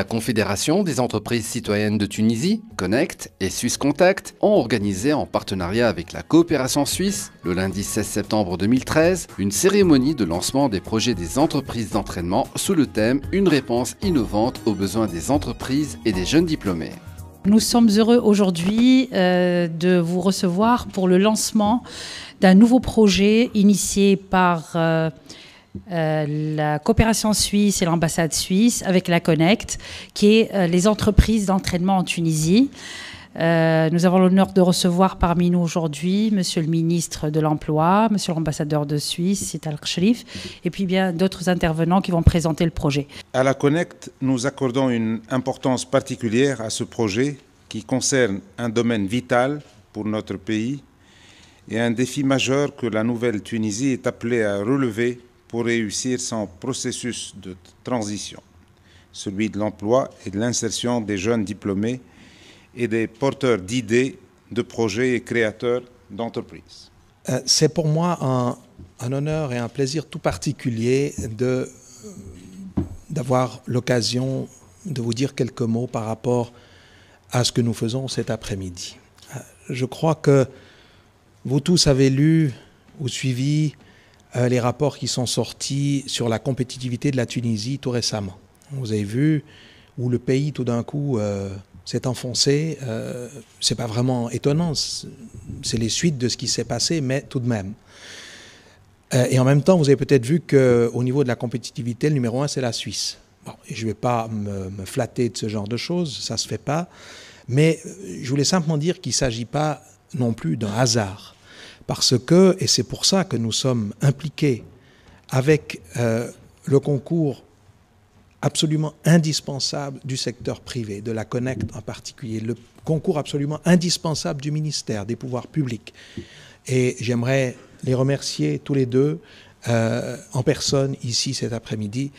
La Confédération des entreprises citoyennes de Tunisie, Connect et Swisscontact ont organisé en partenariat avec la coopération suisse, le lundi 16 septembre 2013, une cérémonie de lancement des projets des entreprises d'entraînement sous le thème « Une réponse innovante aux besoins des entreprises et des jeunes diplômés ». Nous sommes heureux aujourd'hui de vous recevoir pour le lancement d'un nouveau projet initié par la coopération suisse et l'ambassade suisse avec la Connect, qui est les entreprises d'entraînement en Tunisie. Nous avons l'honneur de recevoir parmi nous aujourd'hui Monsieur le ministre de l'Emploi, Monsieur l'ambassadeur de Suisse, Sitt Al-Kcherif, et puis bien d'autres intervenants qui vont présenter le projet. À la Connect, nous accordons une importance particulière à ce projet qui concerne un domaine vital pour notre pays et un défi majeur que la nouvelle Tunisie est appelée à relever pour réussir son processus de transition, celui de l'emploi et de l'insertion des jeunes diplômés et des porteurs d'idées, de projets et créateurs d'entreprises. C'est pour moi un honneur et un plaisir tout particulier d'avoir l'occasion de vous dire quelques mots par rapport à ce que nous faisons cet après-midi. Je crois que vous tous avez lu ou suivi les rapports qui sont sortis sur la compétitivité de la Tunisie tout récemment. Vous avez vu où le pays tout d'un coup s'est enfoncé. C'est pas vraiment étonnant, c'est les suites de ce qui s'est passé, mais tout de même. Et en même temps, vous avez peut-être vu qu'au niveau de la compétitivité, le numéro 1, c'est la Suisse. Bon, et je ne vais pas me flatter de ce genre de choses, ça ne se fait pas. Mais je voulais simplement dire qu'il ne s'agit pas non plus d'un hasard. Parce que, et c'est pour ça que nous sommes impliqués avec le concours absolument indispensable du secteur privé, de la Connect en particulier, le concours absolument indispensable du ministère, des pouvoirs publics. Et j'aimerais les remercier tous les deux en personne ici cet après-midi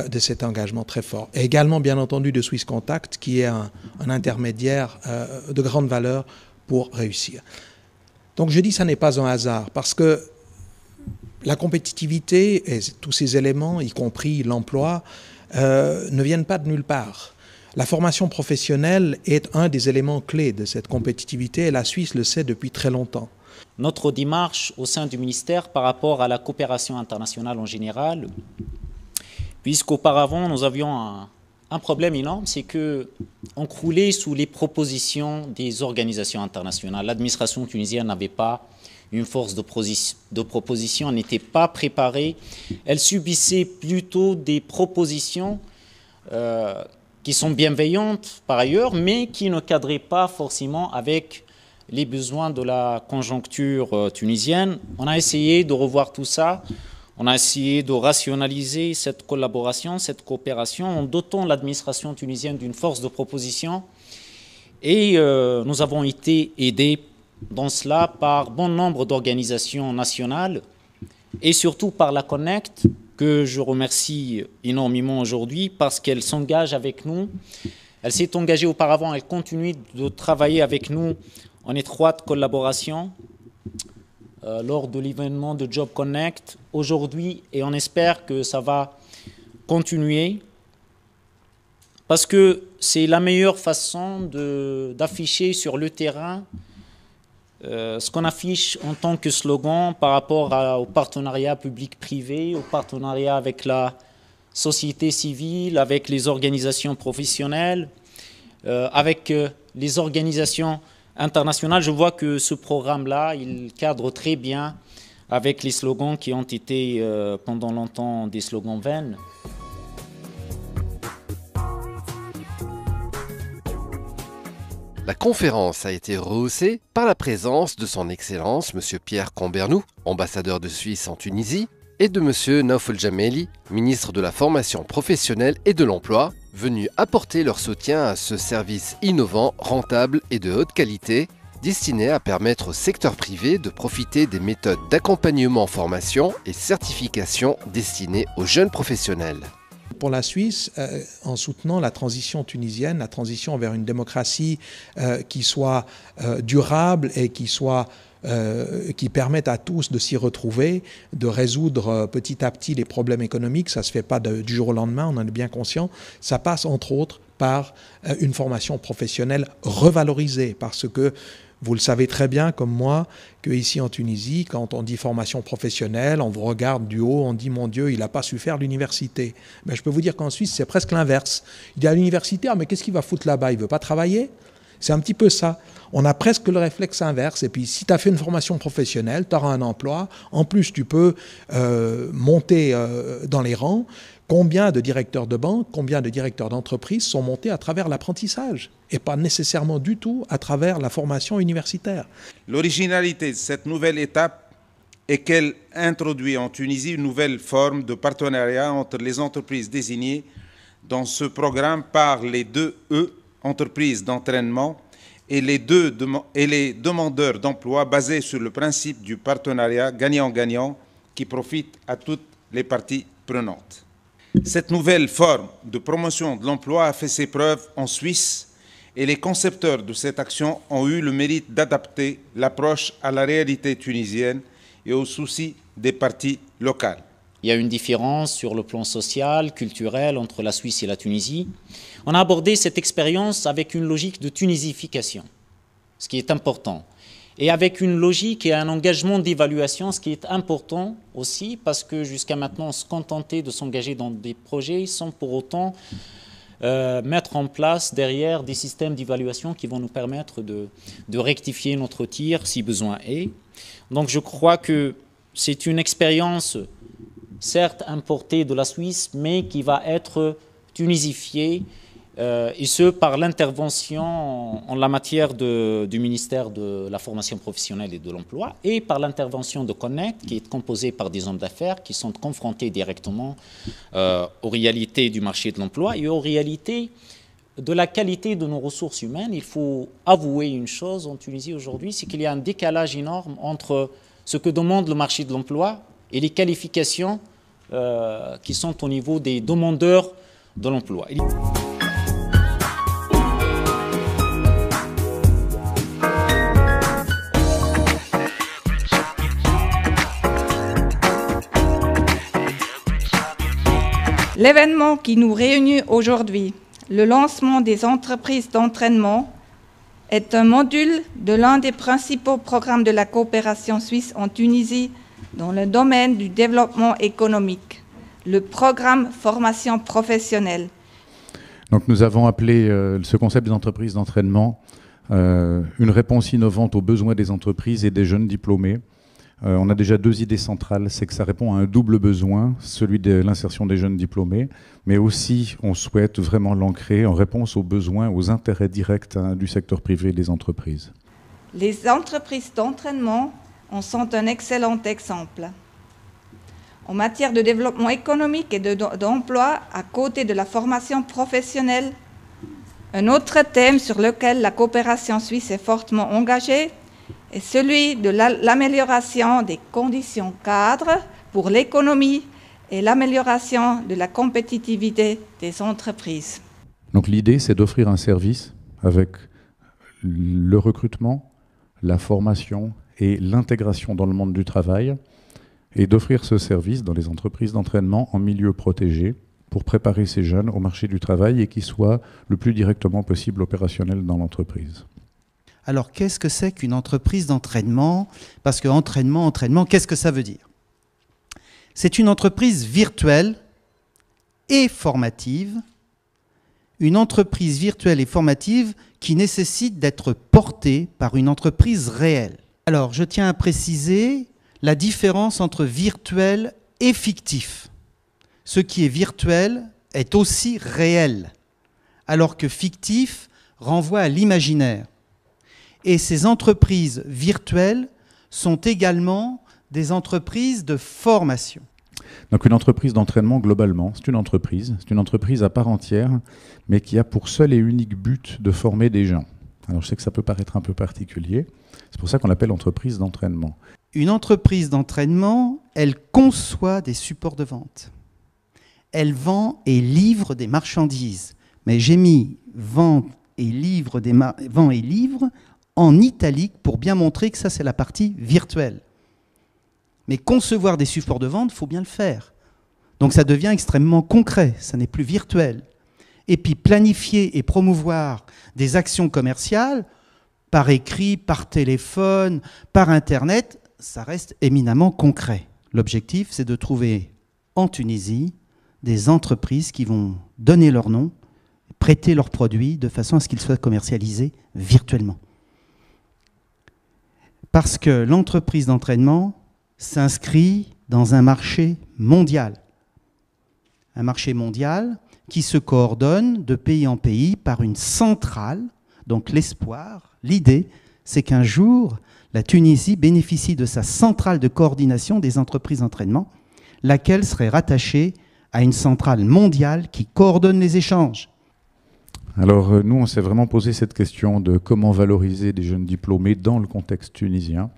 de cet engagement très fort. Et également, bien entendu, de Swisscontact, qui est un intermédiaire de grande valeur pour réussir. Donc je dis que ça n'est pas un hasard, parce que la compétitivité et tous ces éléments, y compris l'emploi, ne viennent pas de nulle part. La formation professionnelle est un des éléments clés de cette compétitivité et la Suisse le sait depuis très longtemps. Notre démarche au sein du ministère par rapport à la coopération internationale en général, puisqu'auparavant nous avions un problème énorme, c'est qu'on croulait sous les propositions des organisations internationales. L'administration tunisienne n'avait pas une force de proposition, n'était pas préparée. Elle subissait plutôt des propositions qui sont bienveillantes par ailleurs, mais qui ne cadraient pas forcément avec les besoins de la conjoncture tunisienne. On a essayé de revoir tout ça. On a essayé de rationaliser cette collaboration, cette coopération, en dotant l'administration tunisienne d'une force de proposition. Et nous avons été aidés dans cela par bon nombre d'organisations nationales et surtout par la Connect, que je remercie énormément aujourd'hui parce qu'elle s'engage avec nous. Elle s'est engagée auparavant, elle continue de travailler avec nous en étroite collaboration lors de l'événement de Job Connect aujourd'hui, et on espère que ça va continuer parce que c'est la meilleure façon d'afficher sur le terrain ce qu'on affiche en tant que slogan par rapport au partenariat public-privé, au partenariat avec la société civile, avec les organisations professionnelles, avec les organisations internationales. Je vois que ce programme-là, il cadre très bien avec les slogans qui ont été pendant longtemps des slogans vains. La conférence a été rehaussée par la présence de son Excellence M. Pierre Combernou, ambassadeur de Suisse en Tunisie, et de M. Naouf El-Jameli, ministre de la Formation professionnelle et de l'Emploi, venus apporter leur soutien à ce service innovant, rentable et de haute qualité, destiné à permettre au secteur privé de profiter des méthodes d'accompagnement, formation et certification destinées aux jeunes professionnels. Pour la Suisse, en soutenant la transition tunisienne, la transition vers une démocratie qui soit durable et qui permette à tous de s'y retrouver, de résoudre petit à petit les problèmes économiques, ça ne se fait pas du jour au lendemain, on en est bien conscient, ça passe entre autres par une formation professionnelle revalorisée, parce que vous le savez très bien, comme moi, qu'ici en Tunisie, quand on dit formation professionnelle, on vous regarde du haut, on dit « mon Dieu, il n'a pas su faire l'université ». Ben, je peux vous dire qu'en Suisse, c'est presque l'inverse. Il dit à l'université, ah, mais qu'est-ce qu'il va foutre là-bas? Il ne veut pas travailler? C'est un petit peu ça. On a presque le réflexe inverse. Et puis, si tu as fait une formation professionnelle, tu auras un emploi. En plus, tu peux monter dans les rangs. Combien de directeurs de banque, combien de directeurs d'entreprise sont montés à travers l'apprentissage et pas nécessairement du tout à travers la formation universitaire. L'originalité de cette nouvelle étape est qu'elle introduit en Tunisie une nouvelle forme de partenariat entre les entreprises désignées dans ce programme par les 2 E, entreprises d'entraînement, et les demandeurs d'emploi basés sur le principe du partenariat gagnant-gagnant qui profite à toutes les parties prenantes. Cette nouvelle forme de promotion de l'emploi a fait ses preuves en Suisse et les concepteurs de cette action ont eu le mérite d'adapter l'approche à la réalité tunisienne et aux soucis des parties locales. Il y a une différence sur le plan social, culturel entre la Suisse et la Tunisie. On a abordé cette expérience avec une logique de tunisification, ce qui est important. Et avec une logique et un engagement d'évaluation, ce qui est important aussi, parce que jusqu'à maintenant, on se contentait de s'engager dans des projets sans pour autant mettre en place derrière des systèmes d'évaluation qui vont nous permettre de rectifier notre tir si besoin est. Donc je crois que c'est une expérience certes importée de la Suisse, mais qui va être tunisifiée, et ce par l'intervention en la matière du ministère de la formation professionnelle et de l'emploi et par l'intervention de Connect, qui est composée par des hommes d'affaires qui sont confrontés directement aux réalités du marché de l'emploi et aux réalités de la qualité de nos ressources humaines. Il faut avouer une chose en Tunisie aujourd'hui, c'est qu'il y a un décalage énorme entre ce que demande le marché de l'emploi et les qualifications qui sont au niveau des demandeurs de l'emploi. L'événement qui nous réunit aujourd'hui, le lancement des entreprises d'entraînement, est un module de l'un des principaux programmes de la coopération suisse en Tunisie dans le domaine du développement économique, le programme formation professionnelle. Donc nous avons appelé ce concept des entreprises d'entraînement une réponse innovante aux besoins des entreprises et des jeunes diplômés. On a déjà 2 idées centrales, c'est que ça répond à un double besoin, celui de l'insertion des jeunes diplômés, mais aussi on souhaite vraiment l'ancrer en réponse aux besoins, aux intérêts directs du secteur privé et des entreprises. Les entreprises d'entraînement en sont un excellent exemple. En matière de développement économique et d'emploi, à côté de la formation professionnelle, un autre thème sur lequel la coopération suisse est fortement engagée est celui de l'amélioration des conditions cadres pour l'économie et l'amélioration de la compétitivité des entreprises. Donc l'idée, c'est d'offrir un service avec le recrutement, la formation et l'intégration dans le monde du travail, et d'offrir ce service dans les entreprises d'entraînement en milieu protégé pour préparer ces jeunes au marché du travail et qu'ils soient le plus directement possible opérationnels dans l'entreprise. Alors, qu'est-ce que c'est qu'une entreprise d'entraînement? Parce que entraînement, qu'est-ce que ça veut dire? C'est une entreprise virtuelle et formative, une entreprise virtuelle et formative qui nécessite d'être portée par une entreprise réelle. Alors, je tiens à préciser la différence entre virtuel et fictif. Ce qui est virtuel est aussi réel, alors que fictif renvoie à l'imaginaire. Et ces entreprises virtuelles sont également des entreprises de formation. Donc une entreprise d'entraînement, globalement, c'est une entreprise à part entière, mais qui a pour seul et unique but de former des gens. Alors je sais que ça peut paraître un peu particulier, c'est pour ça qu'on l'appelle entreprise d'entraînement. Une entreprise d'entraînement, elle conçoit des supports de vente. Elle vend et livre des marchandises. Mais j'ai mis vend et livre en italique pour bien montrer que ça, c'est la partie virtuelle. Mais concevoir des supports de vente, il faut bien le faire. Donc ça devient extrêmement concret, ça n'est plus virtuel. et puis planifier et promouvoir des actions commerciales par écrit, par téléphone, par Internet, ça reste éminemment concret. L'objectif, c'est de trouver en Tunisie des entreprises qui vont donner leur nom, prêter leurs produits de façon à ce qu'ils soient commercialisés virtuellement. Parce que l'entreprise d'entraînement s'inscrit dans un marché mondial. Un marché mondial qui se coordonne de pays en pays par une centrale. Donc l'espoir, l'idée, c'est qu'un jour, la Tunisie bénéficie de sa centrale de coordination des entreprises d'entraînement, laquelle serait rattachée à une centrale mondiale qui coordonne les échanges. Alors nous, on s'est vraiment posé cette question de comment valoriser des jeunes diplômés dans le contexte tunisien.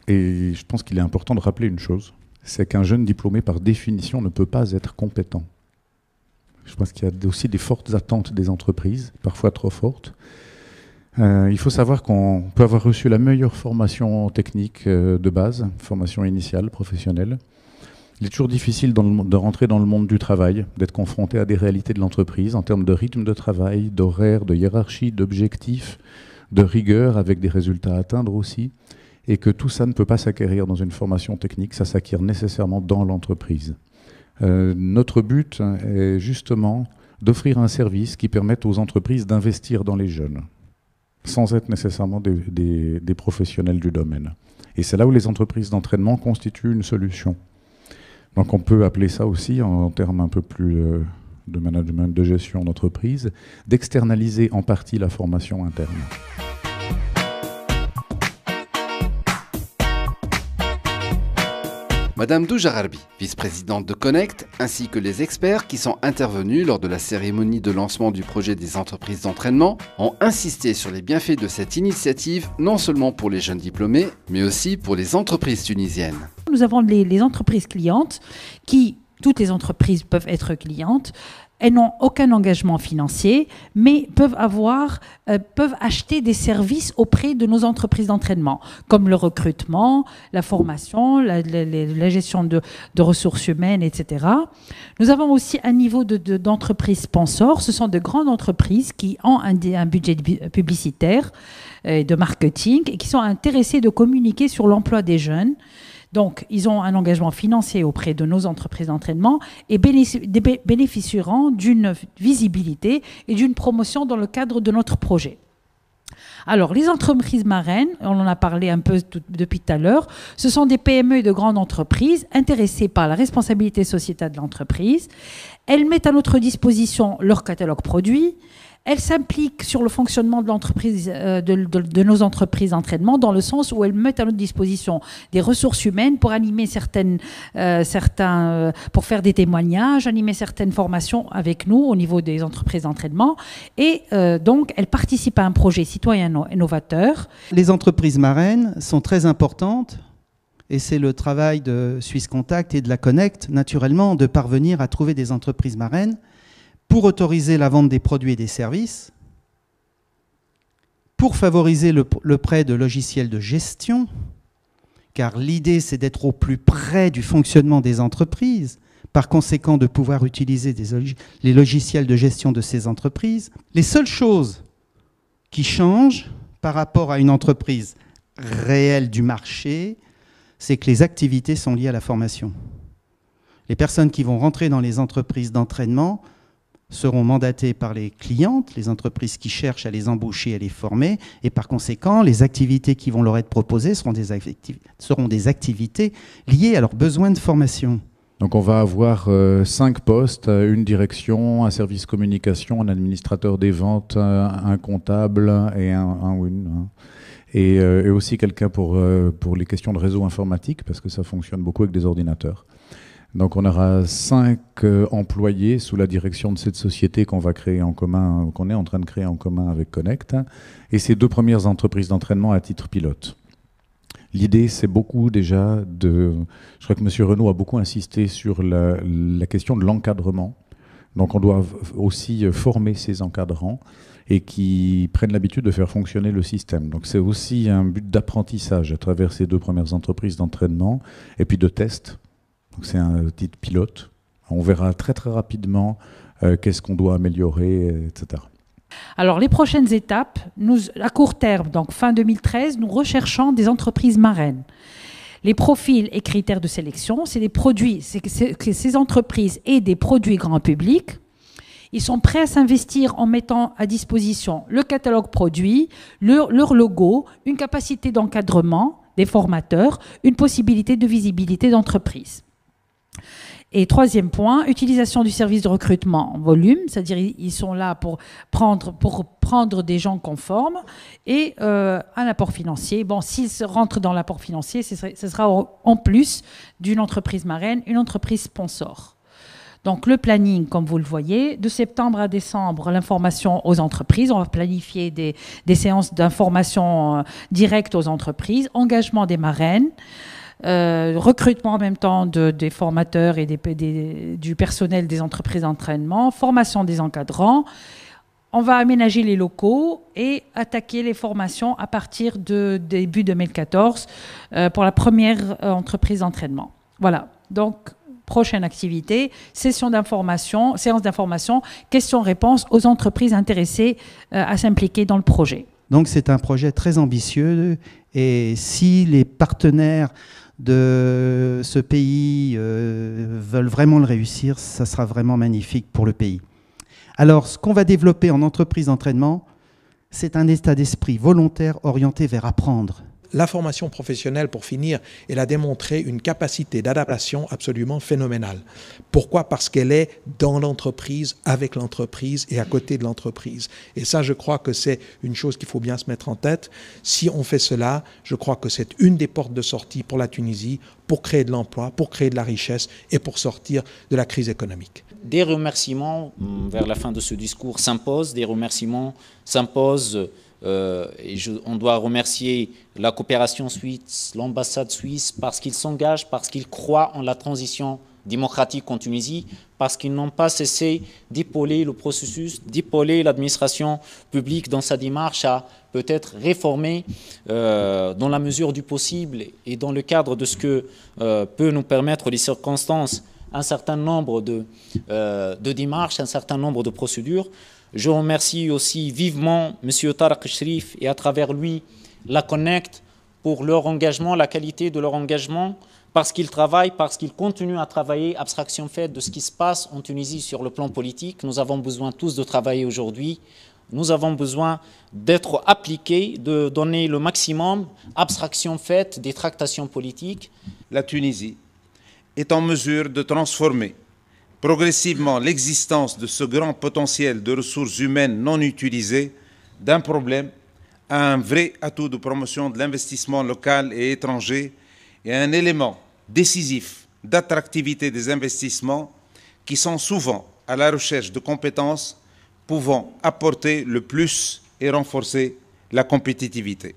Et je pense qu'il est important de rappeler une chose, c'est qu'un jeune diplômé, par définition, ne peut pas être compétent. Je pense qu'il y a aussi des fortes attentes des entreprises, parfois trop fortes. Il faut savoir qu'on peut avoir reçu la meilleure formation technique de base, formation initiale, professionnelle. Il est toujours difficile de rentrer dans le monde du travail, d'être confronté à des réalités de l'entreprise en termes de rythme de travail, d'horaire, de hiérarchie, d'objectifs, de rigueur, avec des résultats à atteindre aussi, et que tout ça ne peut pas s'acquérir dans une formation technique, ça s'acquiert nécessairement dans l'entreprise. Notre but est justement d'offrir un service qui permette aux entreprises d'investir dans les jeunes, sans être nécessairement des professionnels du domaine. Et c'est là où les entreprises d'entraînement constituent une solution. Donc on peut appeler ça aussi, en termes un peu plus de management, de gestion d'entreprise, d'externaliser en partie la formation interne. Madame Doujararbi, vice-présidente de Connect, ainsi que les experts qui sont intervenus lors de la cérémonie de lancement du projet des entreprises d'entraînement, ont insisté sur les bienfaits de cette initiative, non seulement pour les jeunes diplômés, mais aussi pour les entreprises tunisiennes. Nous avons les entreprises clientes qui, toutes les entreprises peuvent être clientes. Elles n'ont aucun engagement financier, mais peuvent acheter des services auprès de nos entreprises d'entraînement, comme le recrutement, la formation, la gestion de ressources humaines, etc. Nous avons aussi un niveau d'entreprises sponsors. Ce sont de grandes entreprises qui ont un budget publicitaire et de marketing et qui sont intéressées de communiquer sur l'emploi des jeunes. Donc, ils ont un engagement financier auprès de nos entreprises d'entraînement et bénéficieront d'une visibilité et d'une promotion dans le cadre de notre projet. Alors, les entreprises marraines, on en a parlé un peu depuis tout à l'heure, ce sont des PME et de grandes entreprises intéressées par la responsabilité sociétale de l'entreprise. Elles mettent à notre disposition leur catalogue produit. Elles s'impliquent sur le fonctionnement de l'entreprise, de nos entreprises d'entraînement, dans le sens où elles mettent à notre disposition des ressources humaines pour animer pour faire des témoignages, animer certaines formations avec nous au niveau des entreprises d'entraînement. Et donc, elles participent à un projet citoyen innovateur. Les entreprises marraines sont très importantes. Et c'est le travail de Suisse Contact et de la Connect, naturellement, de parvenir à trouver des entreprises marraines pour autoriser la vente des produits et des services, pour favoriser le prêt de logiciels de gestion, car l'idée c'est d'être au plus près du fonctionnement des entreprises, par conséquent de pouvoir utiliser les logiciels de gestion de ces entreprises. Les seules choses qui changent par rapport à une entreprise réelle du marché, c'est que les activités sont liées à la formation. Les personnes qui vont rentrer dans les entreprises d'entraînement seront mandatées par les clientes, les entreprises qui cherchent à les embaucher, à les former, et par conséquent, les activités qui vont leur être proposées seront des activités liées à leurs besoins de formation. Donc on va avoir 5 postes, une direction, un service communication, un administrateur des ventes, un comptable et et aussi quelqu'un pour les questions de réseau informatique, parce que ça fonctionne beaucoup avec des ordinateurs. Donc on aura 5 employés sous la direction de cette société qu'on va créer en commun, qu'on est en train de créer en commun avec Connect, et ces 2 premières entreprises d'entraînement à titre pilote. L'idée, c'est beaucoup déjà de... Je crois que M. Renaud a beaucoup insisté sur la question de l'encadrement. Donc on doit aussi former ces encadrants et qui prennent l'habitude de faire fonctionner le système. Donc c'est aussi un but d'apprentissage à travers ces 2 premières entreprises d'entraînement et puis de test. Donc c'est un titre pilote. On verra très très rapidement qu'est-ce qu'on doit améliorer, etc. Alors, les prochaines étapes, à court terme, donc fin 2013, nous recherchons des entreprises marraines. Les profils et critères de sélection, c'est des produits, c'est que ces entreprises aient des produits grand public. Ils sont prêts à s'investir en mettant à disposition le catalogue produit, leur logo, une capacité d'encadrement des formateurs, une possibilité de visibilité d'entreprise. Et troisième point, utilisation du service de recrutement en volume, c'est-à-dire ils sont là pour prendre des gens conformes et un apport financier. Bon, s'ils rentrent dans l'apport financier, ce sera en plus d'une entreprise marraine, une entreprise sponsor. Donc le planning, comme vous le voyez, de septembre à décembre, l'information aux entreprises. On va planifier des séances d'information directe aux entreprises, engagement des marraines, recrutement en même temps des formateurs et du personnel des entreprises d'entraînement, formation des encadrants. On va aménager les locaux et attaquer les formations à partir de début 2014 pour la première entreprise d'entraînement. Voilà, donc prochaine activité, séance d'information, questions-réponses aux entreprises intéressées à s'impliquer dans le projet. Donc c'est un projet très ambitieux et si les partenaires de ce pays veulent vraiment le réussir, ça sera vraiment magnifique pour le pays. Alors, ce qu'on va développer en entreprise d'entraînement, c'est un état d'esprit volontaire orienté vers apprendre. La formation professionnelle, pour finir, elle a démontré une capacité d'adaptation absolument phénoménale. Pourquoi? Parce qu'elle est dans l'entreprise, avec l'entreprise et à côté de l'entreprise. Et ça, je crois que c'est une chose qu'il faut bien se mettre en tête. Si on fait cela, je crois que c'est une des portes de sortie pour la Tunisie, pour créer de l'emploi, pour créer de la richesse et pour sortir de la crise économique. Des remerciements, vers la fin de ce discours, s'imposent. Des remerciements s'imposent. On doit remercier la coopération suisse, l'ambassade suisse, parce qu'ils s'engagent, parce qu'ils croient en la transition démocratique en Tunisie, parce qu'ils n'ont pas cessé d'épauler le processus, d'épauler l'administration publique dans sa démarche à peut-être réformer dans la mesure du possible et dans le cadre de ce que peut nous permettre les circonstances, un certain nombre de démarches, un certain nombre de procédures. Je remercie aussi vivement M. Tarek Cherif et à travers lui la Connect pour leur engagement, la qualité de leur engagement, parce qu'ils travaillent, parce qu'ils continuent à travailler, abstraction faite de ce qui se passe en Tunisie sur le plan politique. Nous avons besoin tous de travailler aujourd'hui. Nous avons besoin d'être appliqués, de donner le maximum, abstraction faite des tractations politiques. La Tunisie est en mesure de transformer progressivement l'existence de ce grand potentiel de ressources humaines non utilisées d'un problème à un vrai atout de promotion de l'investissement local et étranger et un élément décisif d'attractivité des investissements qui sont souvent à la recherche de compétences pouvant apporter le plus et renforcer la compétitivité.